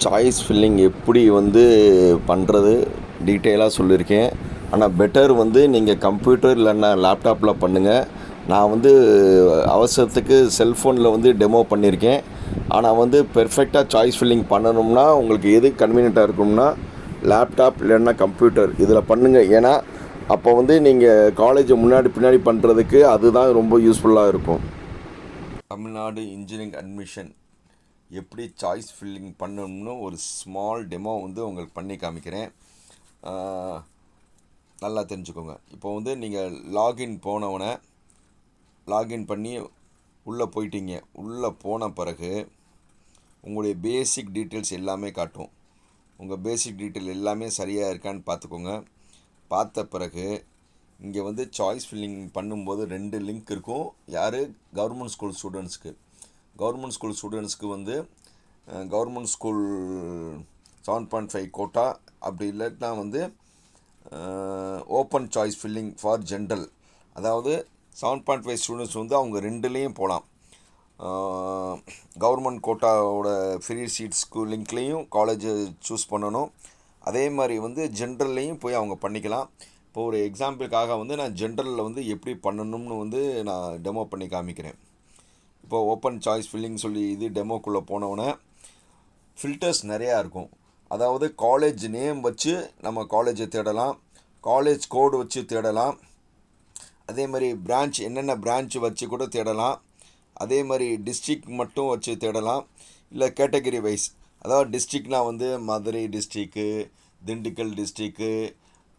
Choice filling எப்படி பண்ணுறது டீட்டெயிலாக சொல்லியிருக்கேன். ஆனால் பெட்டர் நீங்கள் கம்ப்யூட்டர் இல்லைன்னா லேப்டாப்பில் பண்ணுங்கள். நான் அவசரத்துக்கு செல்ஃபோனில் டெமோ பண்ணியிருக்கேன். ஆனால் பெர்ஃபெக்டாக சாய்ஸ் ஃபில்லிங் பண்ணணும்னா உங்களுக்கு எது கன்வீனியண்ட்டாக இருக்கும்னா லேப்டாப் இல்லைன்னா கம்ப்யூட்டர் இதில் பண்ணுங்கள். ஏன்னா அப்போ நீங்கள் காலேஜை முன்னாடி பின்னாடி பண்ணுறதுக்கு அதுதான் ரொம்ப யூஸ்ஃபுல்லாக இருக்கும். தமிழ்நாடு இன்ஜினியரிங் அட்மிஷன் எப்படி சாய்ஸ் ஃபில்லிங் பண்ணணும்னு ஒரு ஸ்மால் டெமோ உங்களுக்கு பண்ணி காமிக்கிறேன். நல்லா தெரிஞ்சுக்கோங்க. இப்போ நீங்கள் லாகின் பண்ணி உள்ளே போயிட்டீங்க. உள்ளே போன பிறகு உங்களுடைய பேசிக் டீட்டெயில்ஸ் எல்லாமே காட்டும். உங்கள் பேசிக் டீட்டெயில் எல்லாமே சரியாக இருக்கான்னு பார்த்துக்கோங்க. பார்த்த பிறகு இங்கே சாய்ஸ் ஃபில்லிங் பண்ணும்போது 2 லிங்க் இருக்கும். யார்? கவர்மெண்ட் ஸ்கூல் ஸ்டூடெண்ட்ஸ்க்கு. கவர்மெண்ட் ஸ்கூல் ஸ்டூடெண்ட்ஸ்க்கு கவர்மெண்ட் ஸ்கூல் 7.5 கோட்டா, அப்படி இல்லைன்னா open choice filling for general. அதாவது 7.5 ஸ்டூடெண்ட்ஸ் அவங்க 2லேயும் போகலாம். கவர்மெண்ட் கோட்டாவோட ஃப்ரீ சீட்ஸ்க்கு லிங்க்லேயும் காலேஜை சூஸ் பண்ணணும். அதே மாதிரி ஜென்ரல்லையும் போய் அவங்க பண்ணிக்கலாம். இப்போ ஒரு எக்ஸாம்பிளுக்காக நான் ஜென்ரலில் எப்படி பண்ணணும்னு நான் டெமோ பண்ணி காமிக்கிறேன். இப்போ ஓப்பன் சாய்ஸ் ஃபில்லிங் சொல்லி இது டெமோக்குள்ளே போனவுடனே ஃபில்டர்ஸ் நிறையா இருக்கும். அதாவது காலேஜ் நேம் வச்சு நம்ம காலேஜை தேடலாம், காலேஜ் கோடு வச்சு தேடலாம், அதே மாதிரி பிரான்ச் என்னென்ன பிரான்ச் வச்சு கூட தேடலாம், அதே மாதிரி டிஸ்ட்ரிக் மட்டும் வச்சு தேடலாம், இல்லை கேட்டகரி வைஸ். அதாவது டிஸ்ட்ரிக்னால் மதுரை டிஸ்ட்ரிக்கு, திண்டுக்கல் டிஸ்ட்ரிக்கு,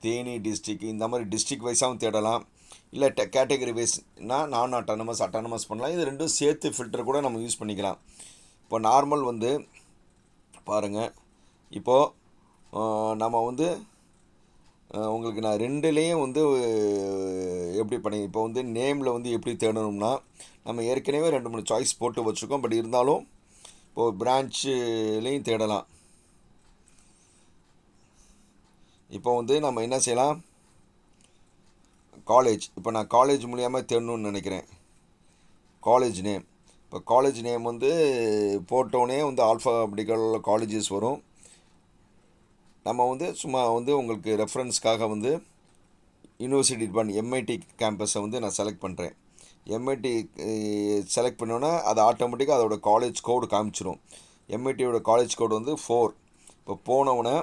தேனி டிஸ்ட்ரிக்கு, இந்த மாதிரி டிஸ்ட்ரிக் வைஸாகவும் தேடலாம். இல்லை கேட்டகரி வைஸ்னால் நான் அட்டானமஸ் பண்ணலாம். இது ரெண்டும் சேர்த்து ஃபில்டர் கூட நம்ம யூஸ் பண்ணிக்கலாம். இப்போ நார்மல் பாருங்கள். இப்போது நம்ம உங்களுக்கு நான் 2லேயும் எப்படி பண்ணி இப்போ நேமில் எப்படி தேடணும்னா நம்ம ஏற்கனவே 2-3 சாய்ஸ் போட்டு வச்சுருக்கோம். பட் இருந்தாலும் இப்போது பிரான்ச்சுலேயும் தேடலாம். இப்போ நம்ம என்ன செய்யலாம்? காலேஜ். இப்போ நான் காலேஜ் மூலியமாக தேடணும்னு நினைக்கிறேன். College name. இப்போ காலேஜ் நேம் போட்டோன்னே ஆல்ஃபாபெட்டிக்கல் காலேஜஸ் வரும். நம்ம சும்மா உங்களுக்கு ரெஃபரன்ஸ்க்காக யூனிவர்சிட்டி டிபார்ட்மெண்ட் எம்ஐடி கேம்பஸை நான் செலக்ட் பண்ணுறேன். எம்ஐடி செலக்ட் பண்ணோன்னா அது ஆட்டோமேட்டிக்காக அதோட காலேஜ் கோடு காமிச்சிடும். எம்ஐடியோட காலேஜ் கோடு 4. இப்போ போனவுடனே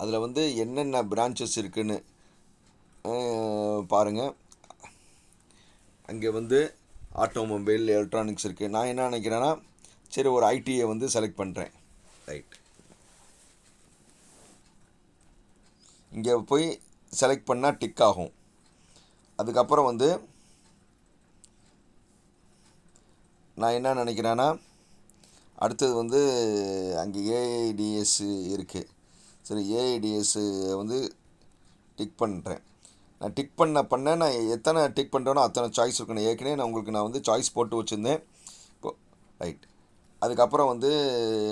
அதில் என்னென்ன பிரான்ச்சஸ் இருக்குதுன்னு பாருங்கள். அங்கே ஆட்டோமொபைல், எலக்ட்ரானிக்ஸ் இருக்குது. நான் என்ன நினைக்கிறேன்னா சரி ஒரு ஐடியை செலக்ட் பண்ணுறேன். ரைட். இங்கே போய் செலக்ட் பண்ணால் டிக் ஆகும். அதுக்கப்புறம் நான் என்ன நினைக்கிறேன்னா அடுத்தது அங்கே ஏஐடிஎஸ் இருக்குது. சரி, ஏஐடிஎஸ் டிக் பண்ணுறேன். நான் டிக் பண்ண நான் எத்தனை டிக் பண்ணுறேனோ அத்தனை சாய்ஸ் இருக்கணும். ஏற்கனவே நான் சாய்ஸ் போட்டு வச்சுருந்தேன். இப்போது ரைட். அதுக்கப்புறம்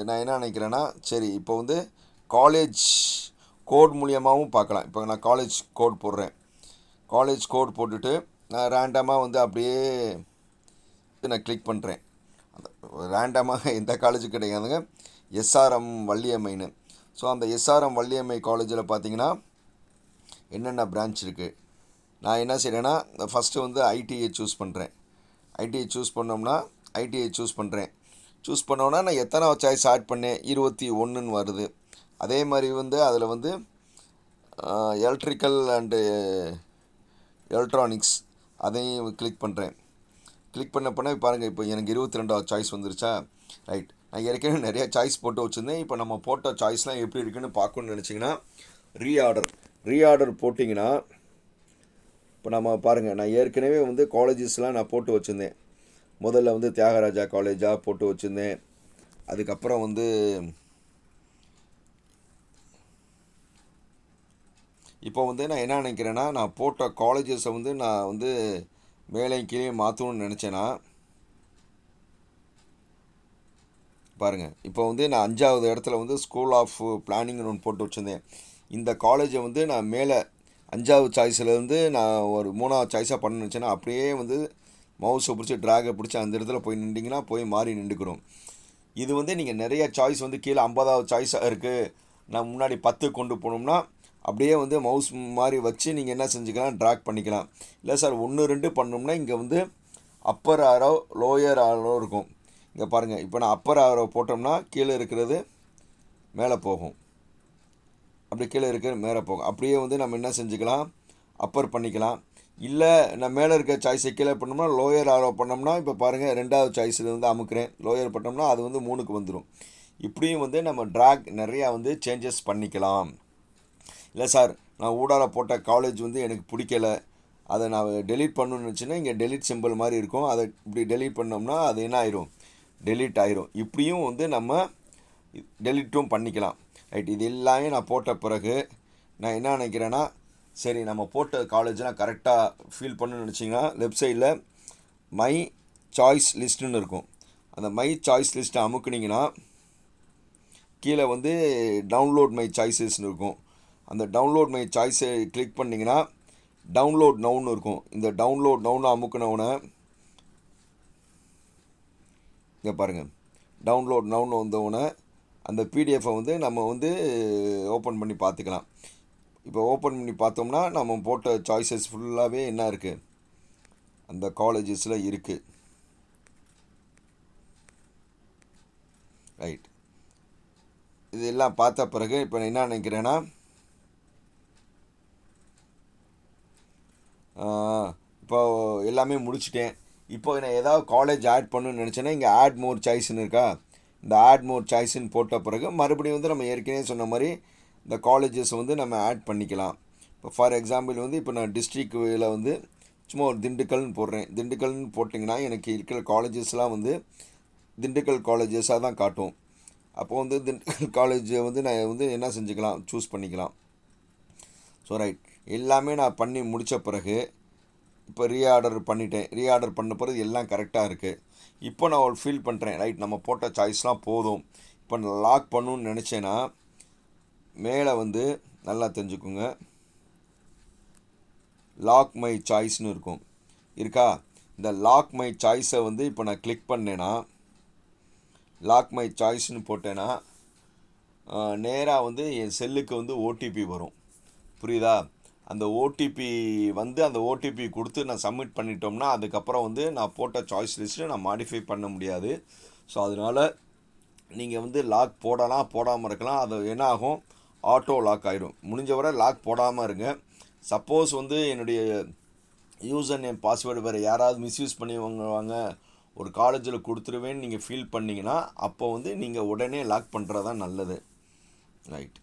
நான் என்ன நினைக்கிறேன்னா சரி இப்போ காலேஜ் கோட் மூலியமாகவும் பார்க்கலாம். இப்போ நான் காலேஜ் கோட் போடுறேன். காலேஜ் கோட் போட்டுட்டு நான் ரேண்டமாக அப்படியே நான் கிளிக் பண்ணுறேன். அந்த ரேண்டமாக எந்த காலேஜும் கிடையாதுங்க, எஸ்ஆர்எம் வள்ளியம்மைன்னு. ஸோ அந்த எஸ்ஆர்எம் வள்ளியம்மை காலேஜில் பார்த்தீங்கன்னா என்னென்ன பிரான்ச் இருக்குது. நான் என்ன செய்கிறேன்னா ஃபஸ்ட்டு ஐடிஐ சூஸ் பண்ணுறேன். ஐடிஐ சூஸ் பண்ணோம்னா ஐடிஐ சூஸ் பண்ணுறேன். சூஸ் பண்ணோன்னா நான் எத்தனை சாய்ஸ் ஆட் பண்ணேன்? 21ன்னு வருது. அதே மாதிரி அதில் எலக்ட்ரிக்கல் அண்டு எலக்ட்ரானிக்ஸ் அதையும் கிளிக் பண்ணுறேன். கிளிக் பண்ண பாருங்கள், இப்போ எனக்கு 22வது சாய்ஸ் வந்துருச்சா? ரைட். நான் ஏற்கனவே நிறையா சாய்ஸ் போட்டு வச்சுருந்தேன். இப்போ நம்ம போட்ட சாய்ஸ்லாம் எப்படி இருக்குன்னு பார்க்கணுன்னு நினச்சிங்கன்னா ரீஆர்டர் போட்டிங்கன்னா இப்போ நம்ம பாருங்கள், நான் ஏற்கனவே காலேஜஸ்லாம் நான் போட்டு வச்சுருந்தேன். முதல்ல தியாகராஜா காலேஜாக போட்டு வச்சுருந்தேன். அதுக்கப்புறம் இப்போ நான் என்ன நினைக்கிறேன்னா நான் போட்ட காலேஜஸை நான் மேலே கீழே மாற்றணும்னு நினச்சேன்னா பாருங்கள். இப்போ நான் 5வது இடத்துல ஸ்கூல் ஆஃப் பிளானிங்னு ஒன்று போட்டு வச்சுருந்தேன். இந்த காலேஜை நான் மேலே 5வது சாய்ஸ்லேருந்து நான் ஒரு 3வது சாய்ஸாக பண்ண நினச்சேன்னா அப்படியே மவுஸை பிடிச்சி ட்ராகை பிடிச்சி அந்த இடத்துல போய் நின்றிங்கன்னா போய் மாறி நின்றுக்கிறோம். இது வந்து நீங்கள் நிறைய சாய்ஸ் வந்து கீழே 50வது சாய்ஸாக இருக்குது, நான் முன்னாடி 10 கொண்டு போனோம்னா அப்படியே வந்து மவுஸ் மாதிரி வச்சு நீங்கள் என்ன செஞ்சுக்கலாம், ட்ராக் பண்ணிக்கலாம். இல்லை சார் 1 2 பண்ணோம்னா இங்கே வந்து அப்பர் ஆரோ லோயர் ஆரோ இருக்கும். இங்கே பாருங்கள், இப்போ நான் அப்பர் ஆரோ போட்டோம்னா கீழே இருக்கிறது மேலே போகும், அப்படி கீழே இருக்கிறது மேலே போகும். அப்படியே வந்து நம்ம என்ன செஞ்சுக்கலாம், அப்பர் பண்ணிக்கலாம். இல்லை நான் மேலே இருக்க சாய்ஸை கீழே பண்ணோம்னா லோயர் ஆரோ பண்ணோம்னா இப்போ பாருங்கள் 2வது சாய்ஸில் வந்து அமுக்கிறேன், லோயர் பண்ணோம்னா அது வந்து 3க்கு வந்துடும். இப்படியும் வந்து நம்ம ட்ராக் நிறையா வந்து சேஞ்சஸ் பண்ணிக்கலாம். இல்லை சார் நான் ஊடால போட்ட காலேஜ் வந்து எனக்கு பிடிக்கல, அதை நான் டெலீட் பண்ணணும்னு வச்சுன்னா இங்கே டெலீட் சிம்பிள் மாதிரி இருக்கும், அதை இப்படி டெலீட் பண்ணோம்னா அது என்ன ஆயிரும், டெலீட் ஆயிரும். இப்படியும் வந்து நம்ம டெலீட்டும் பண்ணிக்கலாம். ரைட், இது எல்லாமே நான் போட்ட பிறகு நான் என்ன நினைக்கிறேன்னா, சரி நம்ம போட்ட காலேஜ்லாம் கரெக்டாக ஃபீல் பண்ணணும்னு நினச்சிங்கன்னா லெஃப்ட் சைடில் மை சாய்ஸ் லிஸ்ட்டுன்னு இருக்கும். அந்த மை சாய்ஸ் லிஸ்ட்டை அமுக்குனிங்கன்னா கீழே வந்து டவுன்லோட் மை சாய்ஸஸ்ன்னு இருக்கும். அந்த டவுன்லோட் மை சாய்ஸை கிளிக் பண்ணிங்கன்னா டவுன்லோட் நவுன்னு இருக்கும். இந்த டவுன்லோட் நவுன்னு அமுக்குனவுன இங்கே பாருங்கள், டவுன்லோட் நவுன்னு வந்தவுடனே அந்த பிடிஎஃபை வந்து நம்ம வந்து ஓப்பன் பண்ணி பார்த்துக்கலாம். இப்போ ஓப்பன் பண்ணி பார்த்தோம்னா நம்ம போட்ட சாய்ஸஸ் ஃபுல்லாகவே என்ன இருக்குது, அந்த காலேஜஸில் இருக்குது. ரைட், இதெல்லாம் பார்த்த பிறகு இப்போ நான் என்ன நினைக்கிறேன்னா, இப்போ எல்லாமே முடிச்சிட்டேன். இப்போ நான் ஏதாவது காலேஜ் ஆட் பண்ணணும்னு நினச்சேன்னா இங்கே ஆட் மோர் சாய்ஸ்ன்னு இருக்கா, இந்த ஆட் மோர் சாய்ஸ்ன்னு போட்ட பிறகு மறுபடியும் வந்து நம்ம ஏற்கனவே சொன்ன மாதிரி இந்த காலேஜஸ் வந்து நம்ம ஆட் பண்ணிக்கலாம். இப்போ ஃபார் எக்ஸாம்பிள் வந்து இப்போ நான் டிஸ்ட்ரிக்டில் வந்து சும்மா ஒரு திண்டுக்கல்னு போடுறேன். திண்டுக்கல்னு போட்டிங்கன்னா எனக்கு இருக்கிற காலேஜஸ்லாம் வந்து திண்டுக்கல் காலேஜஸாக தான் காட்டும். அப்போ வந்து திண்டுக்கல் காலேஜை வந்து நான் வந்து என்ன செஞ்சுக்கலாம், சூஸ் பண்ணிக்கலாம். ஸோ ரைட், எல்லாமே நான் பண்ணி முடித்த பிறகு இப்போ ரீஆர்டர் பண்ணிட்டேன். ரீஆர்டர் பண்ண பிறகு எல்லாம் கரெக்டாக இருக்குது. இப்போ நான் ஒரு ஃபீல் பண்ணுறேன், ரைட் நம்ம போட்ட சாய்ஸ்லாம் போதும், இப்போ நான் லாக் பண்ணணுன்னு நினச்சேன்னா மேலே வந்து நல்லா தெரிஞ்சுக்குங்க, லாக் மை சாய்ஸ்னு இருக்கும் இருக்கா. இந்த லாக் மை சாய்ஸை வந்து இப்போ நான் கிளிக் பண்ணேன்னா, லாக் மை சாய்ஸ்னு போட்டேன்னா நேராக வந்து என் செல்லுக்கு வந்து ஓடிபி வரும், புரியுதா. அந்த ஓடிபி வந்து அந்த ஓடிபி கொடுத்து நான் சப்மிட் பண்ணிட்டோம்னா அதுக்கப்புறம் வந்து நான் போட்ட சாய்ஸ் லிஸ்ட்டு நான் மாடிஃபை பண்ண முடியாது. ஸோ அதனால் நீங்கள் வந்து லாக் போடலாம், போடாமல் இருக்கலாம். அது என்ன ஆகும், ஆட்டோ லாக் ஆகிடும். முடிஞ்ச வரை லாக் போடாமல் இருங்க. சப்போஸ் வந்து என்னுடைய யூசர் நேம் பாஸ்வேர்டு வேறு யாராவது மிஸ்யூஸ் பண்ணி வாங்குவாங்க, ஒரு காலேஜில் கொடுத்துருவேன்னு நீங்கள் ஃபீல் பண்ணிங்கன்னா அப்போ வந்து நீங்கள் உடனே லாக் பண்ணுறது தான் நல்லது. ரைட்,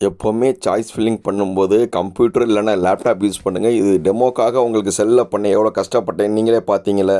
எப்போவுமே சாய்ஸ் ஃபில்லிங் பண்ணும்போது கம்ப்யூட்டர் இல்லைன்னா லேப்டாப் யூஸ் பண்ணுங்கள். இது டெமோக்காக உங்களுக்கு செல்லில் பண்ண எவ்வளோ கஷ்டப்பட்டேன் நீங்களே பார்த்தீங்களே.